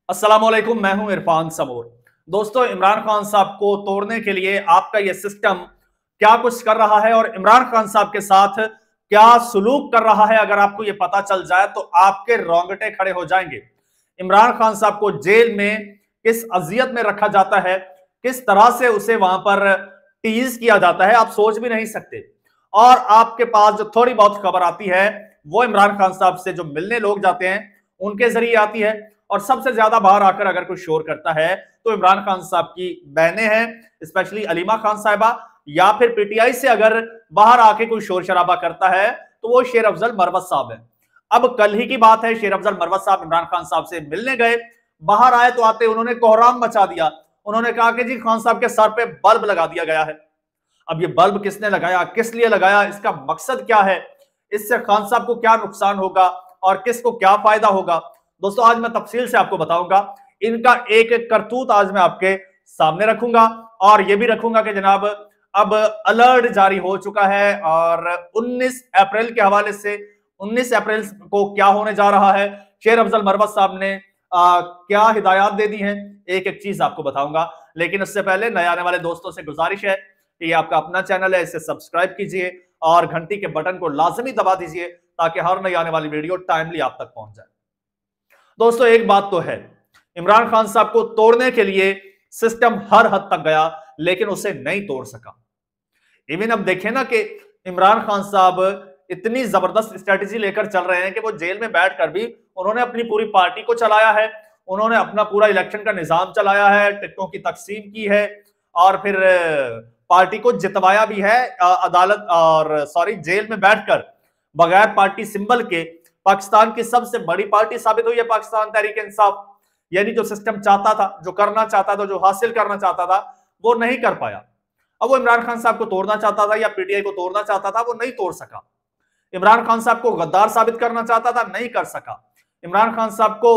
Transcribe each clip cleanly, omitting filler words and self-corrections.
अस्सलाम वालेकुम, मैं हूं इरफान समूर। दोस्तों, इमरान खान साहब को तोड़ने के लिए आपका यह सिस्टम क्या कुछ कर रहा है और इमरान खान साहब के साथ क्या सलूक कर रहा है, अगर आपको यह पता चल जाए तो आपके रोंगटे खड़े हो जाएंगे। इमरान खान साहब को जेल में किस अजियत में रखा जाता है, किस तरह से उसे वहां पर टीज किया जाता है, आप सोच भी नहीं सकते। और आपके पास जो थोड़ी बहुत खबर आती है वो इमरान खान साहब से जो मिलने लोग जाते हैं उनके जरिए आती है। और सबसे ज्यादा बाहर आकर अगर कोई शोर करता है तो इमरान खान साहब की बहनें हैं, स्पेशली अलीमा खान साहिबा, या फिर पीटीआई से अगर बाहर आके कोई शोर शराबा करता है तो वो शेर अफजल मरवत साहब है। अब कल ही की बात है, शेर अफजल मरवत साहब इमरान खान साहब से मिलने गए, बाहर आए तो आते उन्होंने कोहराम मचा दिया। उन्होंने कहा कि जी खान साहब के सर पे बल्ब लगा दिया गया है। अब ये बल्ब किसने लगाया, किस लिए लगाया, इसका मकसद क्या है, इससे खान साहब को क्या नुकसान होगा और किसको क्या फायदा होगा, दोस्तों आज मैं तफसील से आपको बताऊंगा। इनका एक एक करतूत आज मैं आपके सामने रखूंगा और यह भी रखूंगा कि जनाब अब अलर्ट जारी हो चुका है और 19 अप्रैल के हवाले से 19 अप्रैल को क्या होने जा रहा है, शेर अफजल मरवत साहब ने क्या हिदायत दे दी हैं, एक एक चीज आपको बताऊंगा। लेकिन उससे पहले नए आने वाले दोस्तों से गुजारिश है कि ये आपका अपना चैनल है, इसे सब्सक्राइब कीजिए और घंटी के बटन को लाजमी दबा दीजिए ताकि हर नई आने वाली वीडियो टाइमली आप तक पहुंच जाए। दोस्तों एक बात तो है, इमरान खान साहब को तोड़ने के लिए सिस्टम हर हद तक गया लेकिन उसे नहीं तोड़ सका। इवन अब देखें ना कि इमरान खान साहब इतनी जबरदस्त स्ट्रेटेजी लेकर चल रहे हैं कि वो जेल में बैठकर भी उन्होंने अपनी पूरी पार्टी को चलाया है, उन्होंने अपना पूरा इलेक्शन का निजाम चलाया है, टिकटों की तकसीम की है और फिर पार्टी को जितवाया भी है अदालत और सॉरी जेल में बैठकर बगैर पार्टी सिंबल के। पाकिस्तान की सबसे बड़ी पार्टी साबित हुई है पाकिस्तान तहरीक इंसाफ, यानी जो सिस्टम चाहता था, जो करना चाहता था, जो हासिल करना चाहता था, वो नहीं कर पाया। अब वो इमरान खान साहब को तोड़ना चाहता था या पीटीआई को तोड़ना चाहता था, वो नहीं तोड़ सका। इमरान खान साहब को गद्दार साबित करना चाहता था, नहीं कर सका। इमरान खान साहब को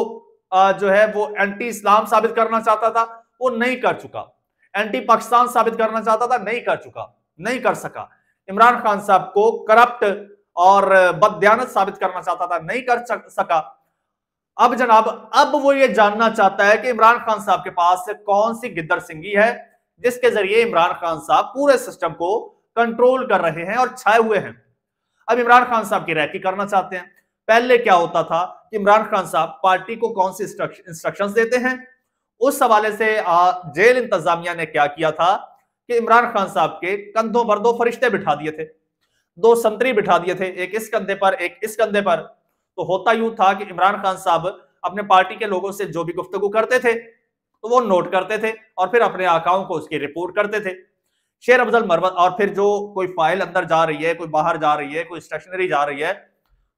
जो है वो एंटी इस्लाम साबित करना चाहता था, वो नहीं कर चुका। एंटी पाकिस्तान साबित करना चाहता था, नहीं कर चुका, नहीं कर सका। इमरान खान साहब को करप्ट और बददियानत साबित करना चाहता था, नहीं कर सका। अब जनाब अब वो ये जानना चाहता है कि इमरान खान साहब के पास कौन सी गिद्दर सिंगी है जिसके जरिए इमरान खान साहब पूरे सिस्टम को कंट्रोल कर रहे हैं और छाए हुए हैं। अब इमरान खान साहब की रैकी करना चाहते हैं। पहले क्या होता था कि इमरान खान साहब पार्टी को कौन सी इंस्ट्रक्शंस देते हैं, उस हवाले से जेल इंतजामिया ने क्या किया था कि इमरान खान साहब के कंधों पर दो फरिश्ते बिठा दिए थे, दो संतरी बिठा दिए थे, एक इस कंधे पर एक इस कंधे पर। तो होता यूं था कि इमरान खान साहब अपने पार्टी के लोगों से जो भी गुफ्तगू करते थे तो वो नोट करते थे और फिर अपने आकाओं को उसकी रिपोर्ट करते थे। शेर अफजल मरवत और फिर जो कोई फाइल अंदर जा रही है, कोई बाहर जा रही है, कोई स्टेशनरी जा रही है,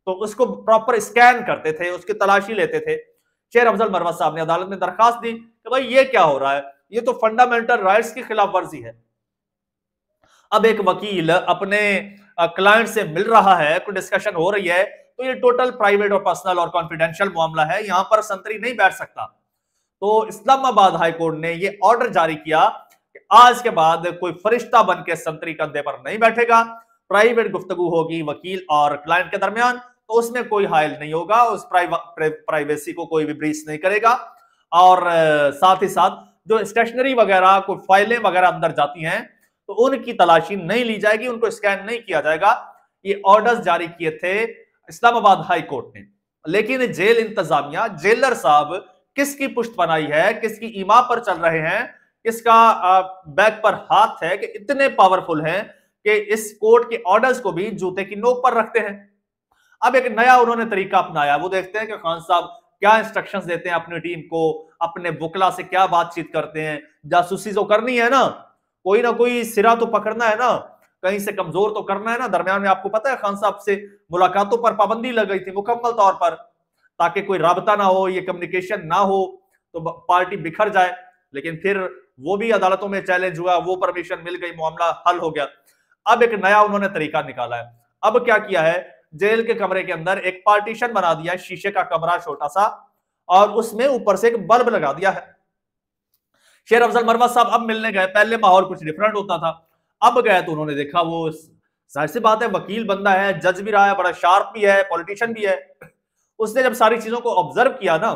तो उसको प्रॉपर स्कैन करते थे, उसकी तलाशी लेते थे। शेर अफजल मरवत साहब ने अदालत में दरखास्त दी कि भाई ये क्या हो रहा है, ये तो फंडामेंटल राइट्स की खिलाफ वर्जी है। अब एक वकील अपने क्लाइंट से मिल रहा है, कोई डिस्कशन हो रही है, तो ये टोटल प्राइवेट और पर्सनल और कॉन्फिडेंशियल मामला है, यहां पर संतरी नहीं बैठ सकता। तो इस्लामाबाद हाई कोर्ट ने ये ऑर्डर जारी किया कि आज के बाद कोई फरिश्ता बन के संतरी कंधे पर नहीं बैठेगा। प्राइवेट गुफ्तगू होगी वकील और क्लाइंट के दरमियान, तो उसमें कोई हायल नहीं होगा, उस प्राइवेसी को कोई भी ब्रीच नहीं करेगा। और साथ ही साथ जो स्टेशनरी वगैरह कोई फाइलें वगैरह अंदर जाती हैं तो उनकी तलाशी नहीं ली जाएगी, उनको स्कैन नहीं किया जाएगा। ये ऑर्डर्स जारी किए थे इस्लामाबाद हाई कोर्ट ने। लेकिन जेल इंतजामिया, जेलर साहब किसकी पुष्ट बनाई है, किसकी ईमा पर चल रहे हैं, किसका बैक पर हाथ है कि इतने पावरफुल हैं कि इस कोर्ट के ऑर्डर्स को भी जूते की नोक पर रखते हैं। अब एक नया उन्होंने तरीका अपनाया, वो देखते हैं कि खान साहब क्या इंस्ट्रक्शंस देते हैं अपनी टीम को, अपने वकला से क्या बातचीत करते हैं। जासूसी तो करनी है ना, कोई ना कोई सिरा तो पकड़ना है ना, कहीं से कमजोर तो करना है ना। दरमियान में आपको पता है खान साहब से मुलाकातों पर पाबंदी लग गई थी मुकम्मल तौर पर, ताकि कोई राबता ना हो, ये कम्युनिकेशन ना हो तो पार्टी बिखर जाए। लेकिन फिर वो भी अदालतों में चैलेंज हुआ, वो परमिशन मिल गई, मामला हल हो गया। अब एक नया उन्होंने तरीका निकाला है। अब क्या किया है, जेल के कमरे के अंदर एक पार्टीशन बना दिया है, शीशे का कमरा छोटा सा, और उसमें ऊपर से एक बल्ब लगा दिया है। शेर अफजल मरवत साहब अब मिलने गए, पहले माहौल कुछ डिफरेंट होता था, अब गए तो उन्होंने देखा, वो जाहिर सी बात है वकील बंदा है, जज भी रहा है, बड़ा शार्प भी है, पॉलिटिशियन भी है। उसने जब सारी चीजों को ऑब्जर्व किया ना,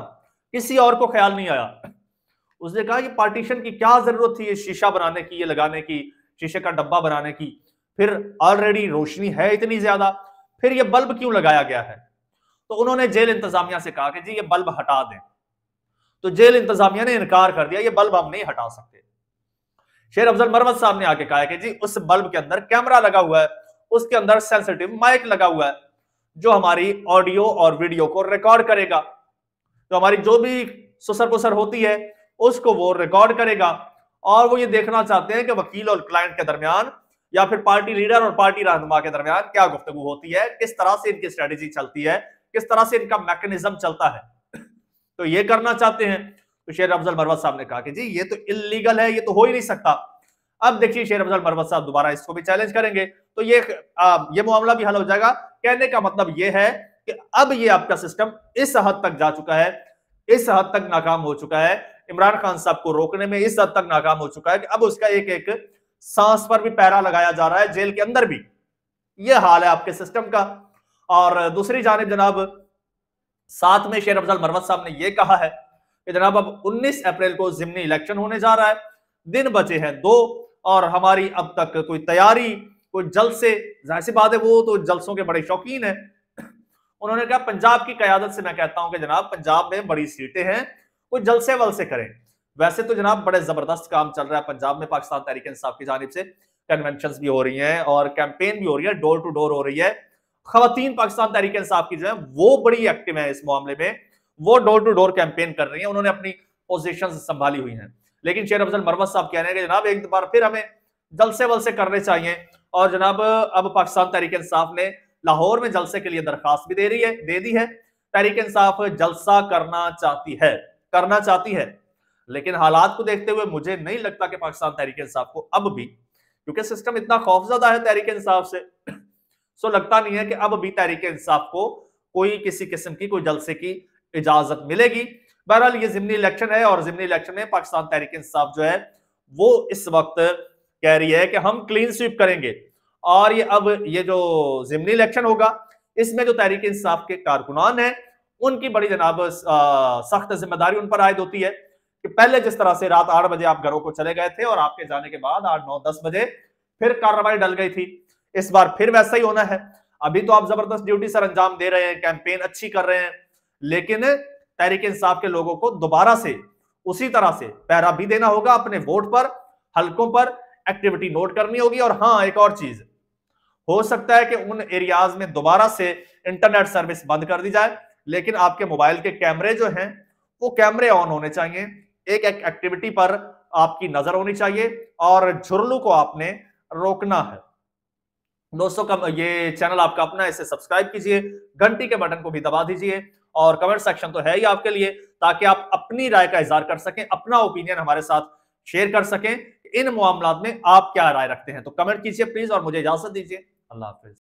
किसी और को ख्याल नहीं आया। उसने कहा ये पार्टीशन की क्या जरूरत थी, ये शीशा बनाने की, ये लगाने की, शीशे का डब्बा बनाने की, फिर ऑलरेडी रोशनी है इतनी ज्यादा, फिर ये बल्ब क्यों लगाया गया है। तो उन्होंने जेल इंतजामिया से कहा कि जी ये बल्ब हटा दें। तो जेल इंतजामिया ने इनकार कर दिया, ये बल्ब हम नहीं हटा सकते। शेर अफजल मरवत साहब ने आके कहा कि जी उस बल्ब के अंदर कैमरा लगा हुआ है, उसके अंदर सेंसिटिव माइक लगा हुआ है जो हमारी ऑडियो और वीडियो को रिकॉर्ड करेगा, तो हमारी जो भी सुसर पुसर होती है उसको वो रिकॉर्ड करेगा। और वो ये देखना चाहते हैं कि वकील और क्लाइंट के दरमियान या फिर पार्टी लीडर और पार्टी रहनुमा के दरमियान क्या गुफ्तगू होती है, किस तरह से इनकी स्ट्रेटेजी चलती है, किस तरह से इनका मैकेनिज्म चलता है। तो ये करना चाहते हैं। तो शेर अफजल मरवत साहब ने कहा कि जी ये तो इलीगल है, ये तो हो ही नहीं सकता। अब देखिए शेर अफजल मरवत साहब दोबारा इसको भी चैलेंज करेंगे तो ये मामला भी हल हो जाएगा। कहने का मतलब ये है कि अब ये आपका सिस्टम इस हद तक जा चुका है, इस हद तक नाकाम हो चुका है, इमरान खान साहब को रोकने में इस हद तक नाकाम हो चुका है कि अब उसका एक एक सांस पर भी पैरा लगाया जा रहा है, जेल के अंदर भी। यह हाल है आपके सिस्टम का। और दूसरी जानिब जनाब साथ में शेर अफजल मरवत साहब ने यह कहा है कि जनाब अब 19 अप्रैल को जिमनी इलेक्शन होने जा रहा है, दिन बचे हैं 2 और हमारी अब तक कोई तैयारी, कोई जलसे, जाहिर सी बात है वो तो जलसों के बड़े शौकीन है। उन्होंने कहा पंजाब की कयादत से मैं कहता हूं कि जनाब पंजाब में बड़ी सीटें हैं, कोई जलसे वलसे करें। वैसे तो जनाब बड़े जबरदस्त काम चल रहा है पंजाब में, पाकिस्तान तहरीक इंसाफ की जानिब से कन्वेंशन भी हो रही हैं और कैंपेन भी हो रही है, डोर टू डोर हो रही है। खवातीन पाकिस्तान तहरीक इंसाफ की जो है वो बड़ी एक्टिव है इस मामले में, वो डोर टू डोर कैंपेन कर रही है, उन्होंने अपनी पोजीशन संभाली हुई है। लेकिन शेर अफजल मरवत साहब कह रहे हैं कि जनाब एक बार फिर हमें जलसे वलसे करने चाहिए। और जनाब अब पाकिस्तान तहरीक इंसाफ ने लाहौर में जलसे के लिए दरखास्त भी दे दी है। तहरीक इंसाफ जलसा करना चाहती है, लेकिन हालात को देखते हुए मुझे नहीं लगता कि पाकिस्तान तहरीक इंसाफ को अब भी, क्योंकि सिस्टम इतना खौफजदा है तहरीक इंसाफ से, सो लगता नहीं है कि अब भी तहरीक इंसाफ को कोई किसी किस्म की कोई जलसे की इजाजत मिलेगी। बहरहाल ये जिमनी इलेक्शन है और जिमनी इलेक्शन में पाकिस्तान तहरीक इंसाफ जो है वो इस वक्त कह रही है कि हम क्लीन स्वीप करेंगे। और ये जो जिमनी इलेक्शन होगा इसमें जो तहरीक इंसाफ के कारकुनान हैं उनकी बड़ी जनाब सख्त जिम्मेदारी उन पर आयद होती है कि पहले जिस तरह से रात 8 बजे आप घरों को चले गए थे और आपके जाने के बाद 8, 9, 10 बजे फिर कार्रवाई डल गई थी, इस बार फिर वैसा ही होना है। अभी तो आप जबरदस्त ड्यूटी सर अंजाम दे रहे हैं, कैंपेन अच्छी कर रहे हैं, लेकिन तहरीक इंसाफ के लोगों को दोबारा से उसी तरह से पहरा भी देना होगा, अपने वोट पर, हलकों पर एक्टिविटी नोट करनी होगी। और हाँ, एक और चीज हो सकता है कि उन एरियाज में दोबारा से इंटरनेट सर्विस बंद कर दी जाए, लेकिन आपके मोबाइल के कैमरे जो हैं वो कैमरे ऑन होने चाहिए, एक एक एक्टिविटी पर आपकी नजर होनी चाहिए और झुरलू को आपने रोकना है। दोस्तों का ये चैनल आपका अपना है, इसे सब्सक्राइब कीजिए, घंटी के बटन को भी दबा दीजिए और कमेंट सेक्शन तो है ही आपके लिए, ताकि आप अपनी राय का इजहार कर सकें, अपना ओपिनियन हमारे साथ शेयर कर सकें। इन मामलात में आप क्या राय रखते हैं, तो कमेंट कीजिए प्लीज और मुझे इजाजत दीजिए। अल्लाह हाफिज।